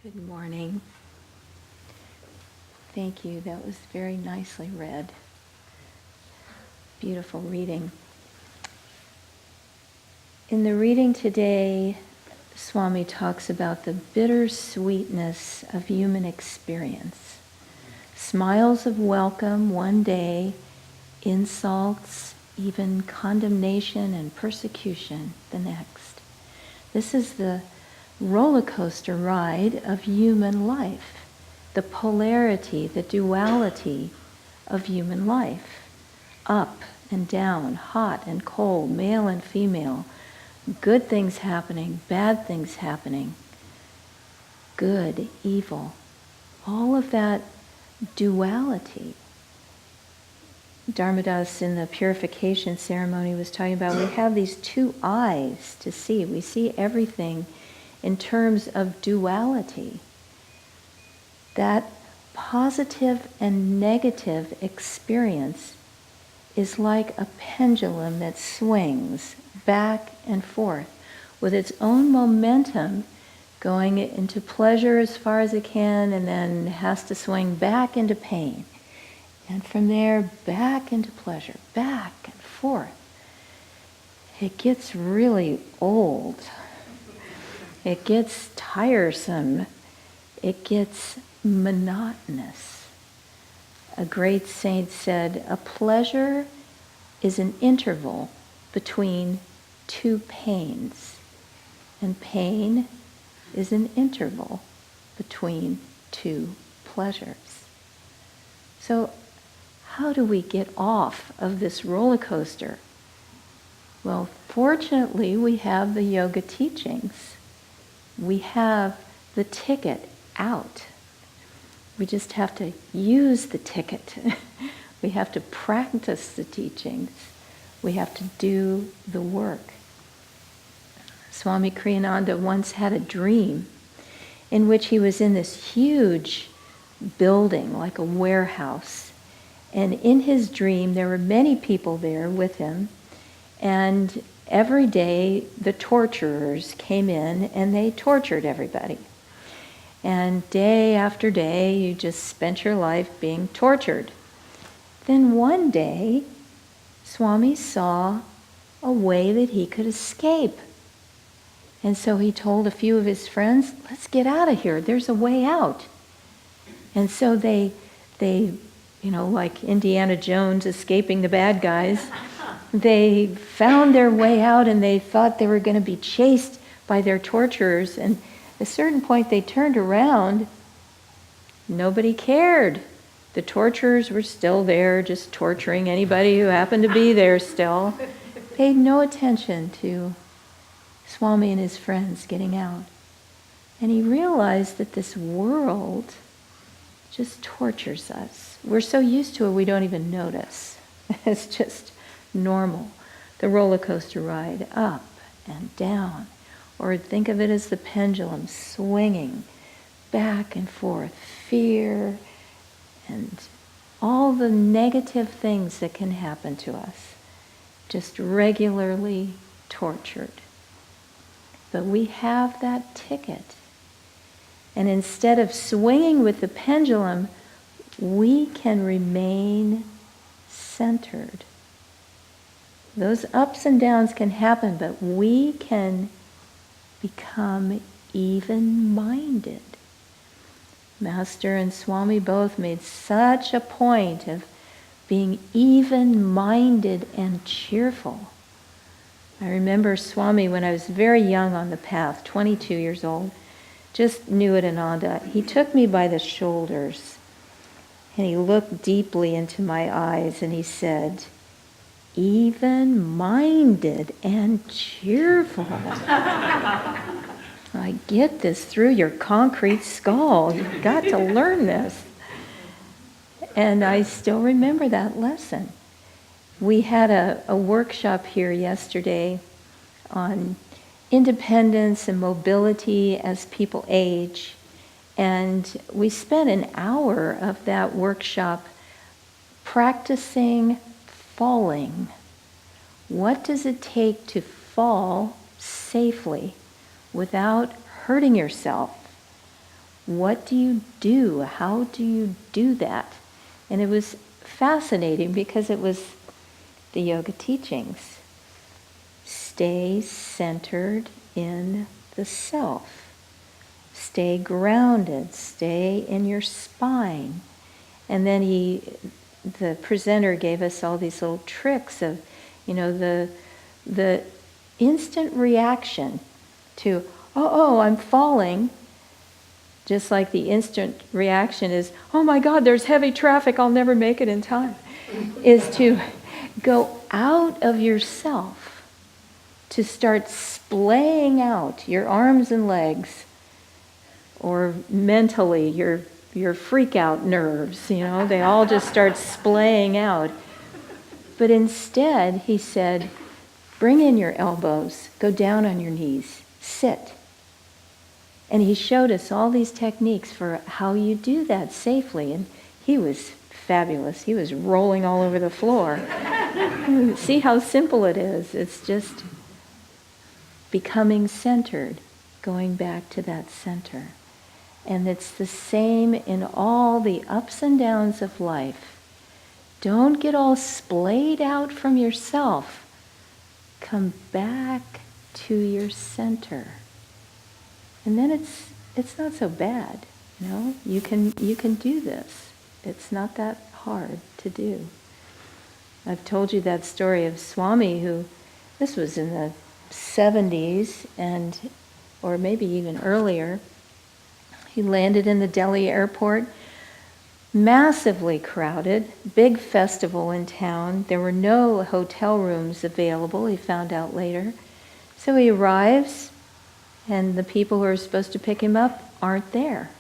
Good morning. Thank you. That was very nicely read. Beautiful reading. In the reading today, Swami talks about the bittersweetness of human experience. Smiles of welcome one day, insults, even condemnation and persecution the next. This is the roller coaster ride of human life, the polarity, the duality of human life. Up and down, hot and cold, male and female, good things happening, bad things happening, good, evil, all of that duality. Dharmadas in the purification ceremony was talking about we have these two eyes to see. We see everything in terms of duality. That positive and negative experience is like a pendulum that swings back and forth with its own momentum, going into pleasure as far as it can, and then has to swing back into pain. And from there, back into pleasure, back and forth. It gets really old. It gets tiresome. It gets monotonous. A great saint said, a pleasure is an interval between two pains, and pain is an interval between two pleasures. So how do we get off of this roller coaster? Well, fortunately, we have the yoga teachings. We have the ticket out. We just have to use the ticket. We have to practice the teachings. We have to do the work. Swami Kriyananda once had a dream in which he was in this huge building, like a warehouse. And in his dream, there were many people there with him. And every day, the torturers came in and they tortured everybody. And day after day, you just spent your life being tortured. Then one day, Swami saw a way that he could escape. And so he told a few of his friends, let's get out of here. There's a way out. And so they like Indiana Jones escaping the bad guys, they found their way out and they thought they were going to be chased by their torturers. And at a certain point they turned around. Nobody cared. The torturers were still there, just torturing anybody who happened to be there still. Paid no attention to Swami and his friends getting out. And he realized that this world just tortures us. We're so used to it we don't even notice. It's just normal. The roller coaster ride, up and down. Or think of it as the pendulum swinging back and forth. Fear and all the negative things that can happen to us. Just regularly tortured. But we have that ticket. And instead of swinging with the pendulum, we can remain centered. Those ups and downs can happen, but we can become even-minded. Master and Swami both made such a point of being even-minded and cheerful. I remember Swami when I was very young on the path, 22 years old, just new at Ananda. He took me by the shoulders and he looked deeply into my eyes and he said, even-minded and cheerful. I get this through your concrete skull. You've got to learn this. And I still remember that lesson. We had a workshop here yesterday on independence and mobility as people age. And we spent an hour of that workshop practicing falling. What does it take to fall safely without hurting yourself? What do you do? How do you do that? And it was fascinating because it was the yoga teachings. Stay centered in the self. Stay grounded. Stay in your spine. And then the presenter gave us all these little tricks of, the instant reaction to, oh, I'm falling. Just like the instant reaction is, oh my God, there's heavy traffic, I'll never make it in time. Is to go out of yourself, to start splaying out your arms and legs, or mentally your freak out nerves, they all just start splaying out. But instead, he said, bring in your elbows, go down on your knees, sit. And he showed us all these techniques for how you do that safely. And he was fabulous. He was rolling all over the floor. See how simple it is. It's just becoming centered, going back to that center. And it's the same in all the ups and downs of life. Don't get all splayed out from yourself. Come back to your center. And then it's not so bad, You can do this. It's not that hard to do. I've told you that story of Swami who, this was in the 70s or maybe even earlier. He landed in the Delhi airport, massively crowded, big festival in town. There were no hotel rooms available, he found out later. So he arrives, and the people who are supposed to pick him up aren't there.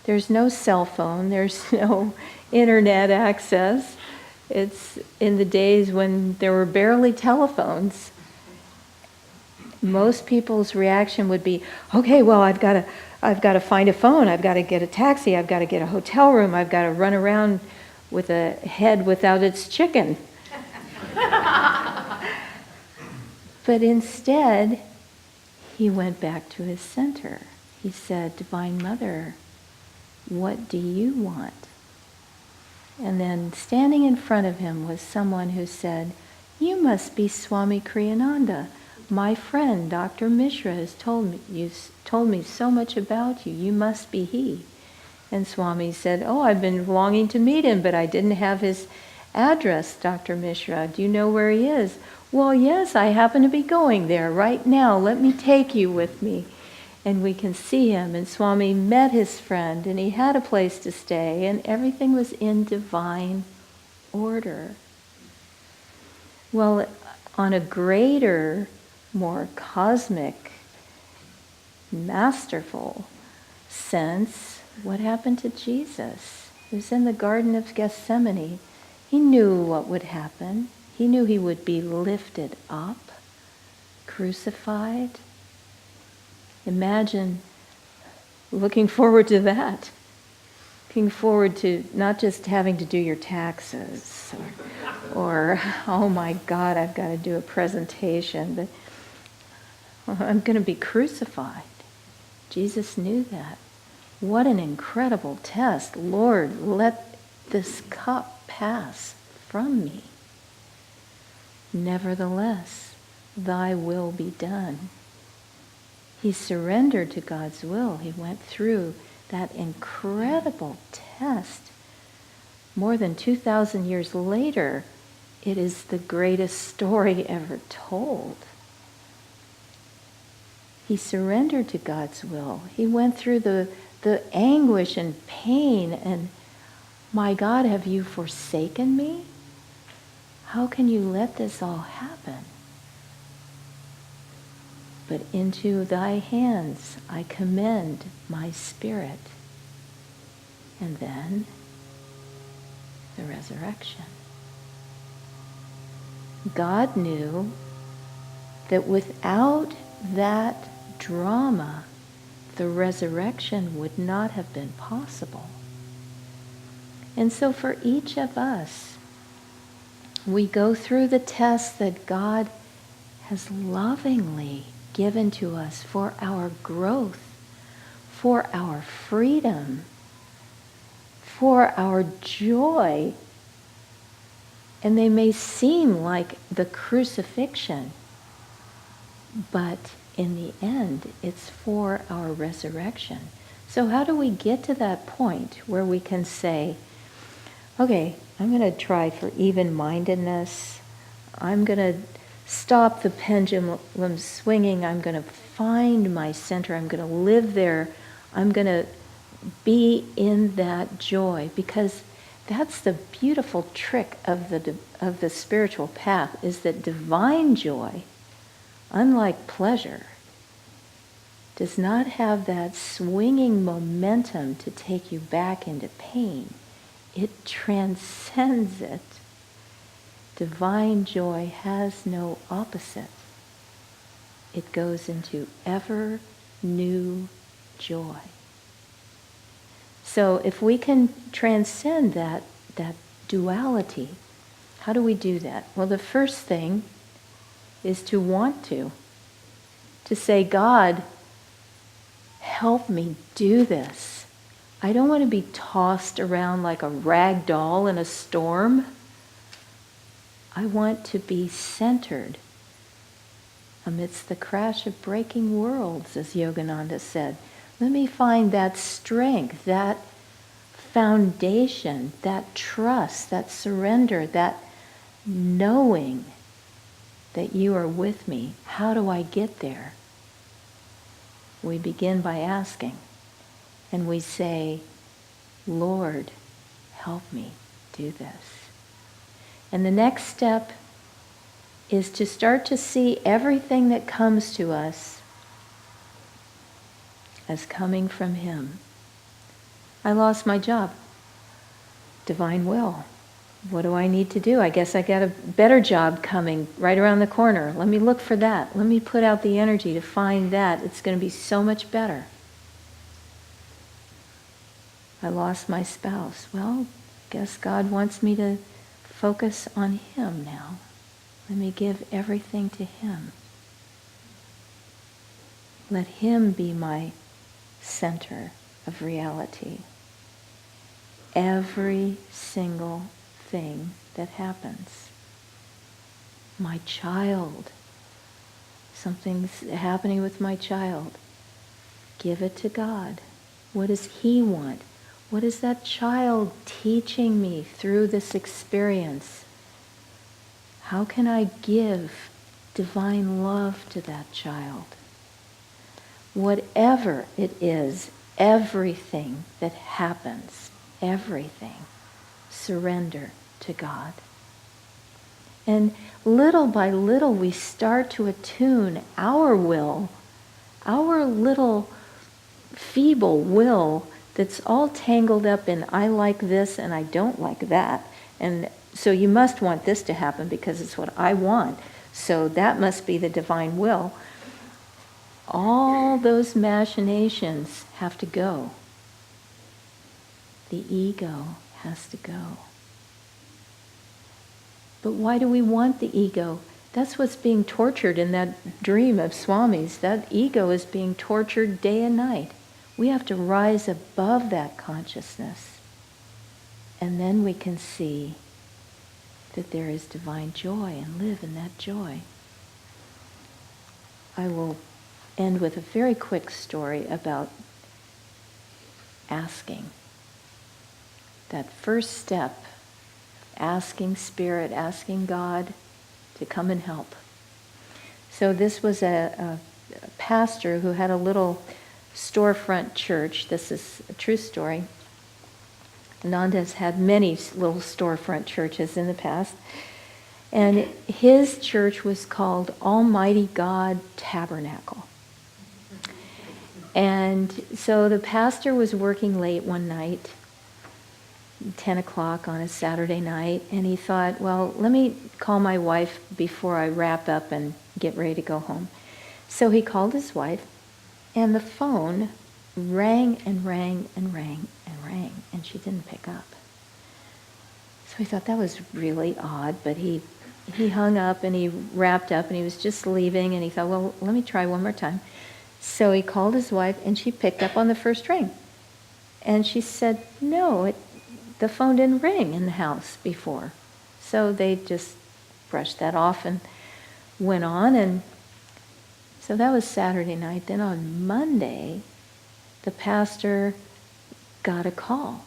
There's no cell phone, there's no internet access. It's in the days when there were barely telephones. Most people's reaction would be, okay, well, I've got to find a phone, I've got to get a taxi, I've got to get a hotel room, I've got to run around with a head without its chicken. But instead, he went back to his center. He said, Divine Mother, what do you want? And then standing in front of him was someone who said, you must be Swami Kriyananda. My friend, Dr. Mishra, has told me so much about you. You must be he. And Swami said, oh, I've been longing to meet him, but I didn't have his address, Dr. Mishra. Do you know where he is? Well, yes, I happen to be going there right now. Let me take you with me. And we can see him. And Swami met his friend, and he had a place to stay, and everything was in divine order. Well, on a greater, more cosmic, masterful sense, what happened to Jesus? He was in the Garden of Gethsemane. He knew what would happen. He knew he would be lifted up, crucified. Imagine looking forward to that. Looking forward to not just having to do your taxes or oh my God, I've got to do a presentation, but I'm going to be crucified. Jesus knew that. What an incredible test. Lord, let this cup pass from me. Nevertheless, thy will be done. He surrendered to God's will. He went through that incredible test. More than 2,000 years later, it is the greatest story ever told. He surrendered to God's will. He went through the anguish and pain and, my God, have you forsaken me? How can you let this all happen? But into thy hands I commend my spirit. And then the resurrection. God knew that without that drama, the resurrection would not have been possible. And so for each of us, we go through the tests that God has lovingly given to us for our growth, for our freedom, for our joy. And they may seem like the crucifixion, but in the end, it's for our resurrection. So how do we get to that point where we can say, okay, I'm going to try for even-mindedness. I'm going to stop the pendulum swinging. I'm going to find my center. I'm going to live there. I'm going to be in that joy, because that's the beautiful trick of the spiritual path, is that divine joy, unlike pleasure, does not have that swinging momentum to take you back into pain. It transcends it. Divine joy has no opposite. It goes into ever new joy. So if we can transcend that duality, how do we do that? Well, the first thing is to want to say, God, help me do this. I don't want to be tossed around like a rag doll in a storm. I want to be centered amidst the crash of breaking worlds, as Yogananda said. Let me find that strength, that foundation, that trust, that surrender, that knowing that you are with me. How do I get there? We begin by asking, and we say, Lord, help me do this. And the next step is to start to see everything that comes to us as coming from Him. I lost my job. Divine will. What do I need to do? I guess I got a better job coming right around the corner. Let me look for that. Let me put out the energy to find that. It's going to be so much better. I lost my spouse. Well, I guess God wants me to focus on Him now. Let me give everything to Him. Let Him be my center of reality. Every single thing that happens. My child. Something's happening with my child. Give it to God. What does He want? What is that child teaching me through this experience? How can I give divine love to that child? Whatever it is, everything that happens, everything, surrender to God. And little by little we start to attune our will, our little feeble will that's all tangled up in I like this and I don't like that. And so you must want this to happen because it's what I want. So that must be the divine will. All those machinations have to go. The ego has to go. But why do we want the ego? That's what's being tortured in that dream of Swami's. That ego is being tortured day and night. We have to rise above that consciousness. And then we can see that there is divine joy and live in that joy. I will end with a very quick story about asking. That first step, asking Spirit, asking God to come and help. So this was a pastor who had a little storefront church. This is a true story. Ananda has had many little storefront churches in the past. And his church was called Almighty God Tabernacle. And so the pastor was working late one night, 10 o'clock on a Saturday night, and he thought, well, let me call my wife before I wrap up and get ready to go home. So he called his wife, and the phone rang and rang and rang and rang, and she didn't pick up. So he thought that was really odd, but he hung up and he wrapped up and he was just leaving, and he thought, well, let me try one more time. So he called his wife, and she picked up on the first ring. And she said, no, the phone didn't ring in the house before. So they just brushed that off and went on. And so that was Saturday night. Then on Monday, the pastor got a call.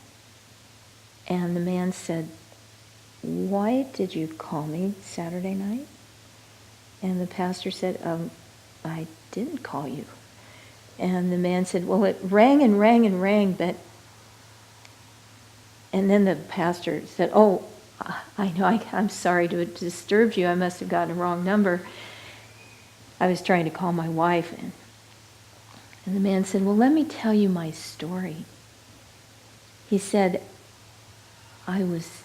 And the man said, why did you call me Saturday night? And the pastor said, I didn't call you. And the man said, well, it rang and rang and rang, but... And then the pastor said, oh, I know, I'm sorry to have disturbed you. I must have gotten a wrong number. I was trying to call my wife. And the man said, well, let me tell you my story. He said, I was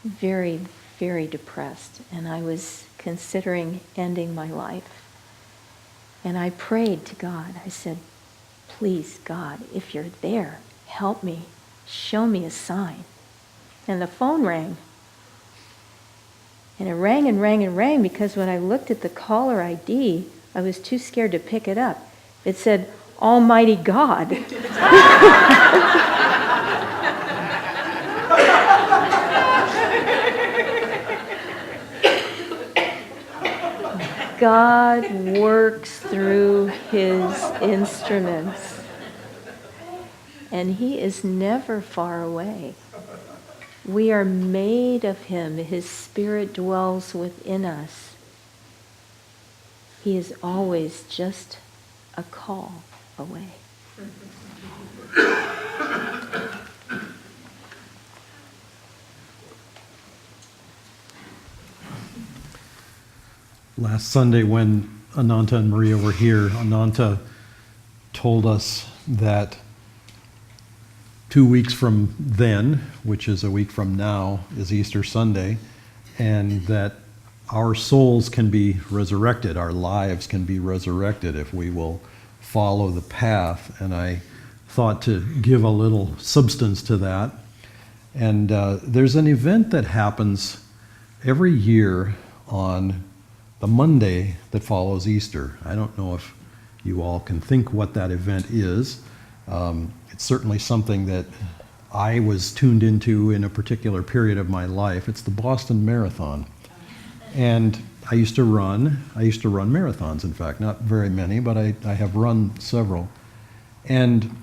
very, very depressed, and I was considering ending my life. And I prayed to God. I said, please, God, if you're there, help me. Show me a sign. And the phone rang. And it rang and rang and rang because when I looked at the caller ID, I was too scared to pick it up. It said, Almighty God. God works through his instruments. And he is never far away. We are made of him. His spirit dwells within us. He is always just a call away. Last Sunday when Ananda and Maria were here, Ananda told us that 2 weeks from then, which is a week from now, is Easter Sunday, and that our souls can be resurrected, our lives can be resurrected if we will follow the path. And I thought to give a little substance to that. And there's an event that happens every year on the Monday that follows Easter. I don't know if you all can think what that event is. It's certainly something that I was tuned into in a particular period of my life. It's the Boston Marathon. And I used to run marathons, in fact, not very many, but I have run several. And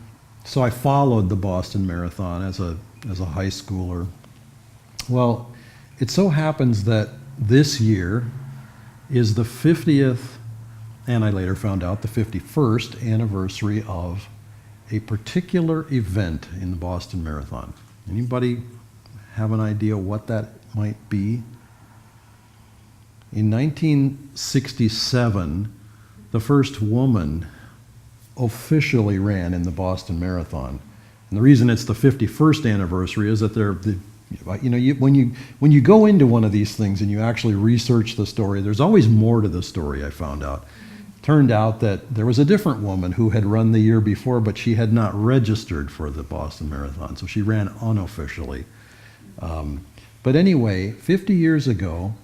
so I followed the Boston Marathon as a high schooler. Well, it so happens that this year is the 50th, and I later found out the 51st anniversary of a particular event in the Boston Marathon. Anybody have an idea what that might be? In 1967, the first woman officially ran in the Boston Marathon. And the reason it's the 51st anniversary is that when you go into one of these things and you actually research the story, there's always more to the story, I found out. Turned out that there was a different woman who had run the year before, but she had not registered for the Boston Marathon, so she ran unofficially. But anyway, 50 years ago,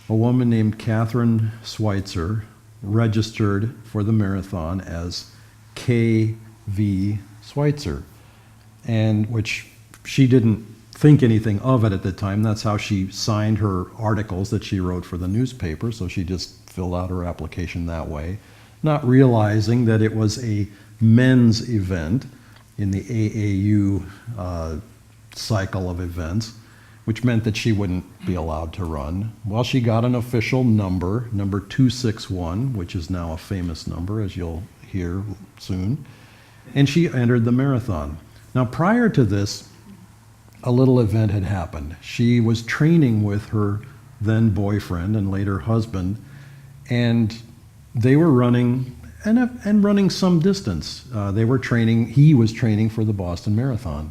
a woman named Catherine Schweitzer registered for the marathon as K.V. Schweitzer, and which she didn't think anything of it at the time. That's how she signed her articles that she wrote for the newspaper, so she just filled out her application that way, not realizing that it was a men's event in the AAU cycle of events, which meant that she wouldn't be allowed to run. Well, she got an official number 261, which is now a famous number, as you'll hear soon, and she entered the marathon. Now, prior to this, a little event had happened. She was training with her then boyfriend and later husband, and they were running and running some distance. He was training for the Boston Marathon.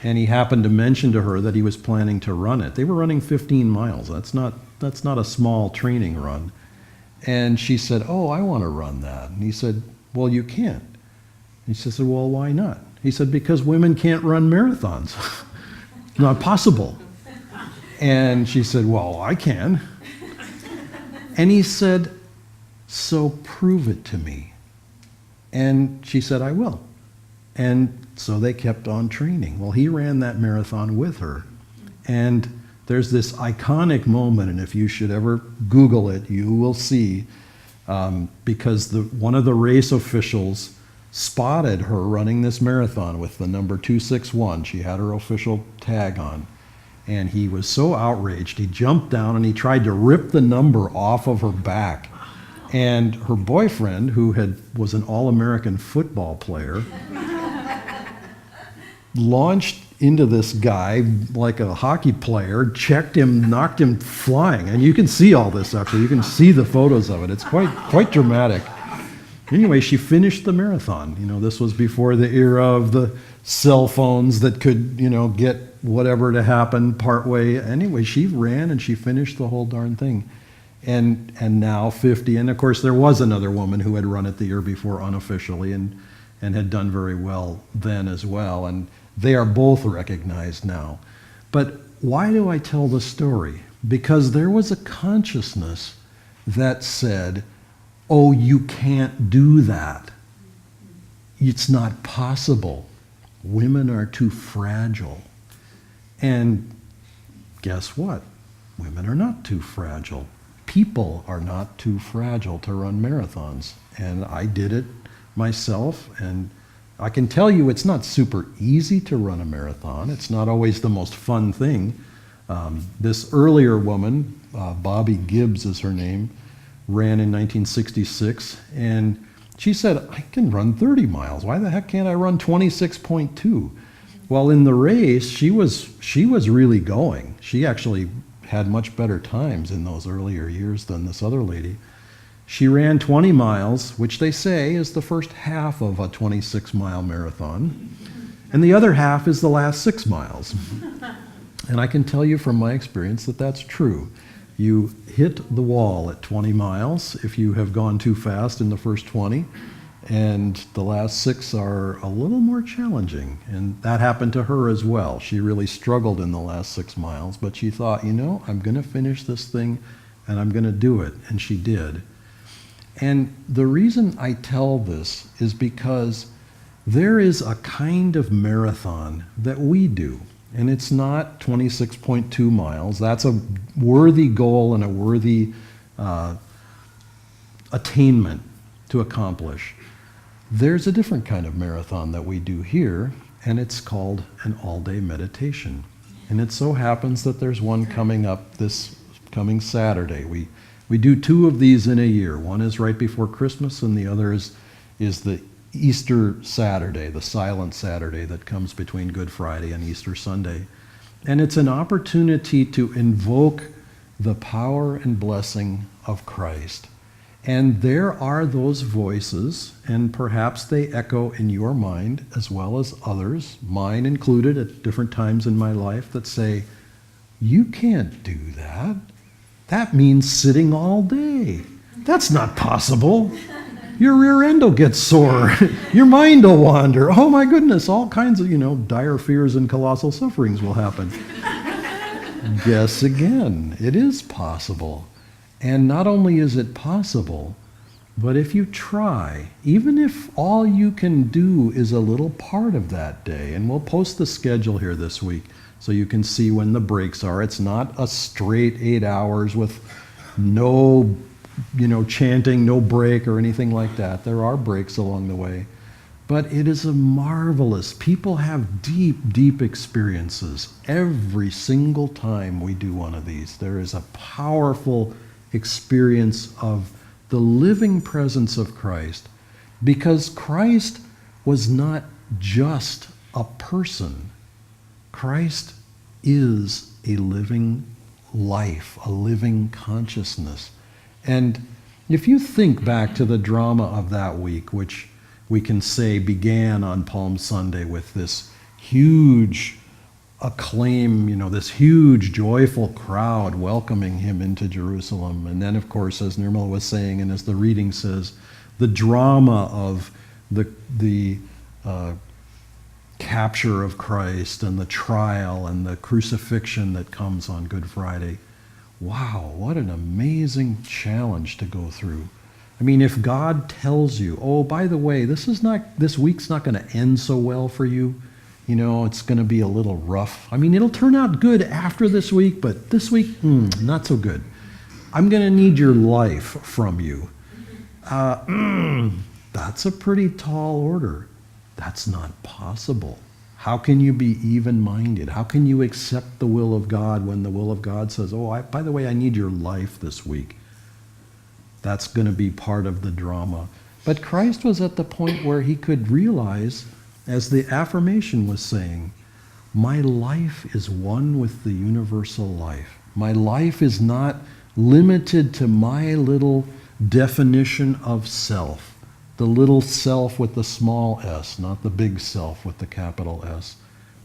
And he happened to mention to her that he was planning to run it. They were running 15 miles. That's not a small training run. And she said, "Oh, I want to run that." And he said, "Well, you can't." And she said, "Well, why not?" He said, "Because women can't run marathons." Not possible. And she said, "Well, I can." And he said, "So prove it to me." And she said, I will. And so they kept on training. Well, he ran that marathon with her. And there's this iconic moment, and if you should ever Google it, you will see, because one of the race officials spotted her running this marathon with the number 261. She had her official tag on. And he was so outraged, he jumped down and he tried to rip the number off of her back. And her boyfriend, who was an All-American football player, launched into this guy like a hockey player, checked him, knocked him flying. And you can see all this, actually. You can see the photos of it. It's quite dramatic. Anyway, she finished the marathon. This was before the era of the cell phones that could, get whatever to happen partway. Anyway, she ran and she finished the whole darn thing. And now 50, and of course there was another woman who had run it the year before unofficially and had done very well then as well. And they are both recognized now. But why do I tell the story? Because there was a consciousness that said, oh, you can't do that. It's not possible. Women are too fragile. And guess what? Women are not too fragile. People are not too fragile to run marathons. And I did it myself, and I can tell you it's not super easy to run a marathon. It's not always the most fun thing. This earlier woman, Bobby Gibbs is her name, ran in 1966, and she said, I can run 30 miles. Why the heck can't I run 26.2? Well, in the race, she was really going. She actually had much better times in those earlier years than this other lady. She ran 20 miles, which they say is the first half of a 26-mile marathon, and the other half is the last 6 miles. And I can tell you from my experience that that's true. You hit the wall at 20 miles if you have gone too fast in the first 20, and the last 6 are a little more challenging. And that happened to her as well. She really struggled in the last 6 miles, but she thought, I'm going to finish this thing and I'm going to do it. And she did. And the reason I tell this is because there is a kind of marathon that we do. And it's not 26.2 miles. That's a worthy goal and a worthy attainment to accomplish. There's a different kind of marathon that we do here, and it's called an all-day meditation. And it so happens that there's one coming up this coming Saturday. We do 2 of these in a year. One is right before Christmas, and the other is the Easter Saturday, the silent Saturday that comes between Good Friday and Easter Sunday. And it's an opportunity to invoke the power and blessing of Christ. And there are those voices, and perhaps they echo in your mind as well as others, mine included at different times in my life, that say, you can't do that. That means sitting all day. That's not possible. Your rear end will get sore. Your mind will wander. Oh my goodness, all kinds of, dire fears and colossal sufferings will happen. Guess again, it is possible. And not only is it possible, but if you try, even if all you can do is a little part of that day, and we'll post the schedule here this week so you can see when the breaks are. It's not a straight 8 hours with no chanting, no break or anything like that. There are breaks along the way. But it is a marvelous, people have deep, deep experiences every single time we do one of these. There is a powerful experience of the living presence of Christ, because Christ was not just a person. Christ is a living life, a living consciousness. And if you think back to the drama of that week, which we can say began on Palm Sunday with this huge acclaim, this huge joyful crowd welcoming him into Jerusalem. And then, of course, as Nirmala was saying, and as the reading says, the drama of the capture of Christ and the trial and the crucifixion that comes on Good Friday. Wow, what an amazing challenge to go through. I mean, if God tells you, oh, by the way, this week's not going to end so well for you. You know, it's going to be a little rough. I mean, it'll turn out good after this week, but this week, not so good. I'm going to need your life from you. That's a pretty tall order. That's not possible. How can you be even-minded? How can you accept the will of God when the will of God says, oh, by the way, I need your life this week? That's going to be part of the drama. But Christ was at the point where he could realize, as the affirmation was saying, my life is one with the universal life. My life is not limited to my little definition of self. The little self with the small s, not the big self with the capital S.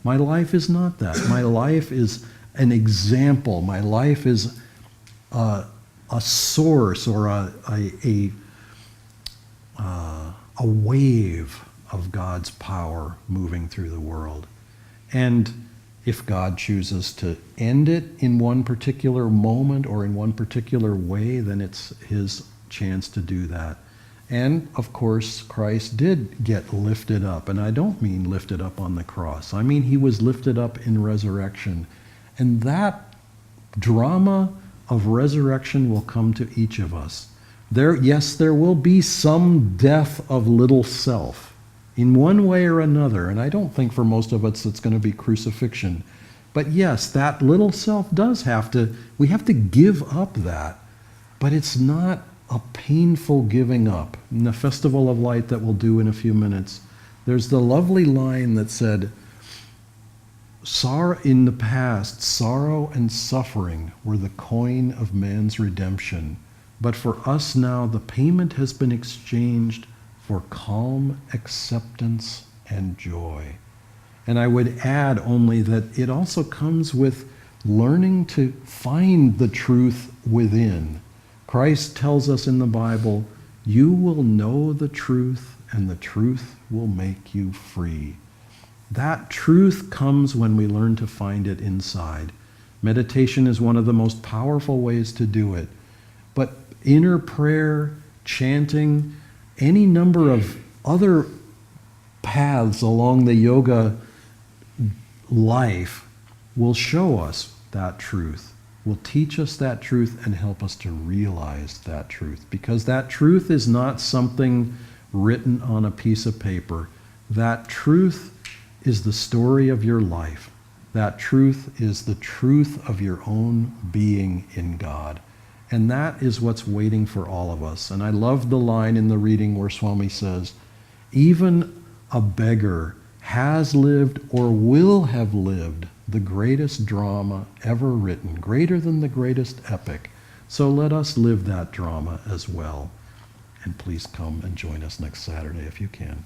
My life is not that. My life is an example. My life is a source or a wave of God's power moving through the world. And if God chooses to end it in one particular moment or in one particular way, then it's his chance to do that. And, of course, Christ did get lifted up. And I don't mean lifted up on the cross. I mean he was lifted up in resurrection. And that drama of resurrection will come to each of us. There will be some death of little self in one way or another. And I don't think for most of us it's going to be crucifixion. But yes, that little self we have to give up that. But it's not a painful giving up. In the Festival of Light that we'll do in a few minutes, there's the lovely line that said, in the past, sorrow and suffering were the coin of man's redemption. But for us now, the payment has been exchanged for calm acceptance and joy. And I would add only that it also comes with learning to find the truth within. Christ tells us in the Bible, you will know the truth, and the truth will make you free. That truth comes when we learn to find it inside. Meditation is one of the most powerful ways to do it. But inner prayer, chanting, any number of other paths along the yoga life will show us that truth, will teach us that truth and help us to realize that truth. Because that truth is not something written on a piece of paper. That truth is the story of your life. That truth is the truth of your own being in God. And that is what's waiting for all of us. And I love the line in the reading where Swami says, even a beggar has lived or will have lived the greatest drama ever written, greater than the greatest epic. So let us live that drama as well. And please come and join us next Saturday if you can.